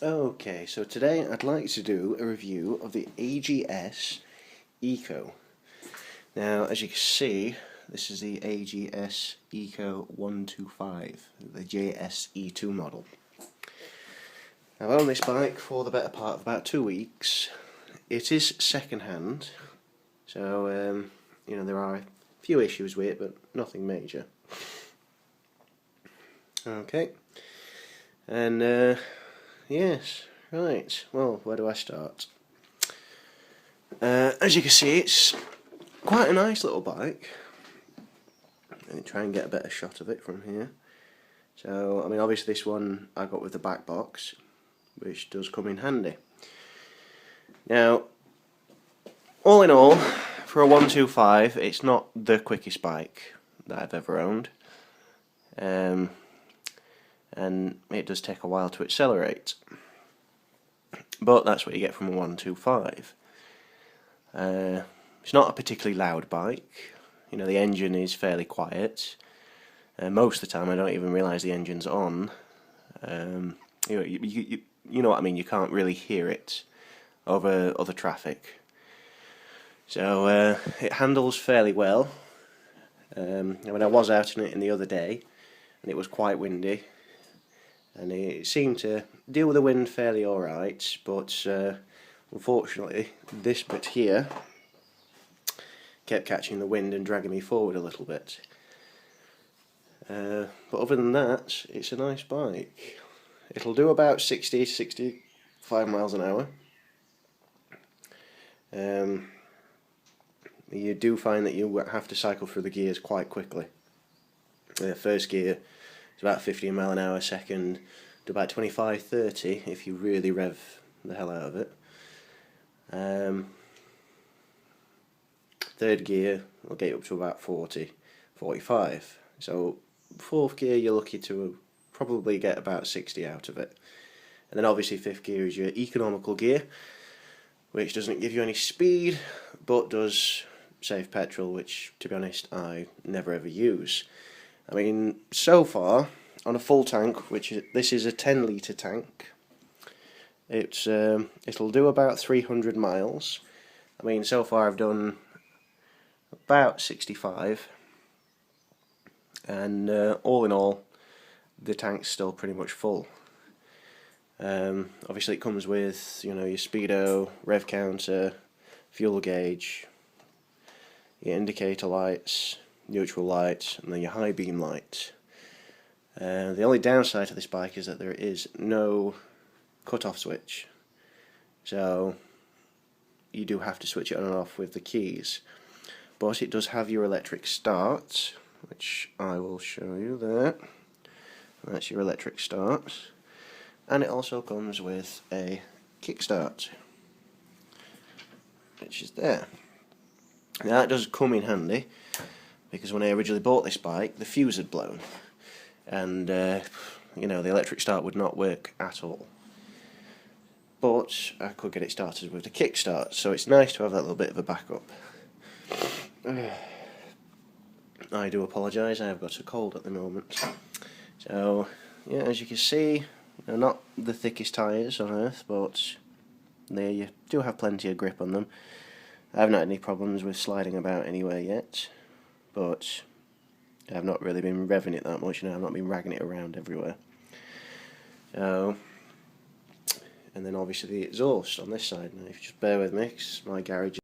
Okay, so today I'd like to do a review of the Ajs Eco. Now, as you can see, this is the Ajs Eco 125, the JSE2 model. I've owned this bike for the better part of about 2 weeks. It is second-hand, so there are a few issues with it, but nothing major. Okay, and yes, right, well, where do I start? As you can see, it's quite a nice little bike. Let me try and get a better shot of it from here. So, I mean, obviously this one I got with the back box, which does come in handy. Now, all in all, for a 125, it's not the quickest bike that I've ever owned. And it does take a while to accelerate. But that's what you get from a 125. It's not a particularly loud bike. You know, the engine is fairly quiet. Most of the time I don't even realise the engine's on. You know what I mean, you can't really hear it over other traffic. So it handles fairly well. I mean, I was out in it the other day and it was quite windy. And it seemed to deal with the wind fairly alright, but unfortunately this bit here kept catching the wind and dragging me forward a little bit. But other than that, it's a nice bike. It'll do about 60-65 miles an hour. You do find that you have to cycle through the gears quite quickly. First gear is about 15 mile an hour, second to about 25-30 if you really rev the hell out of it. Third gear will get you up to about 40-45. So fourth gear you're lucky to probably get about 60 out of it. And then obviously fifth gear is your economical gear, which doesn't give you any speed but does save petrol, which to be honest I never ever use. I mean, so far on a full tank, this is a 10-litre tank, it'll do about 300 miles. I mean, so far I've done about 65, and all in all the tank's still pretty much full. Obviously it comes with, you know, your speedo, rev counter, fuel gauge, your indicator lights, neutral light, and then your high beam light. The only downside to this bike is that there is no cut-off switch, so you do have to switch it on and off with the keys. But it does have your electric start, which I will show you there. That's your electric start, and it also comes with a kickstart, which is there. Now that does come in handy, because when I originally bought this bike, the fuse had blown, and you know, the electric start would not work at all. But I could get it started with a kickstart, so it's nice to have that little bit of a backup. I do apologise, I have got a cold at the moment. So yeah, as you can see, they're not the thickest tyres on earth, but they do have plenty of grip on them. I haven't had any problems with sliding about anywhere yet, but I've not really been revving it that much, I've not been ragging it around everywhere. So, and then obviously the exhaust on this side. Now if you just bear with me, 'cause my garage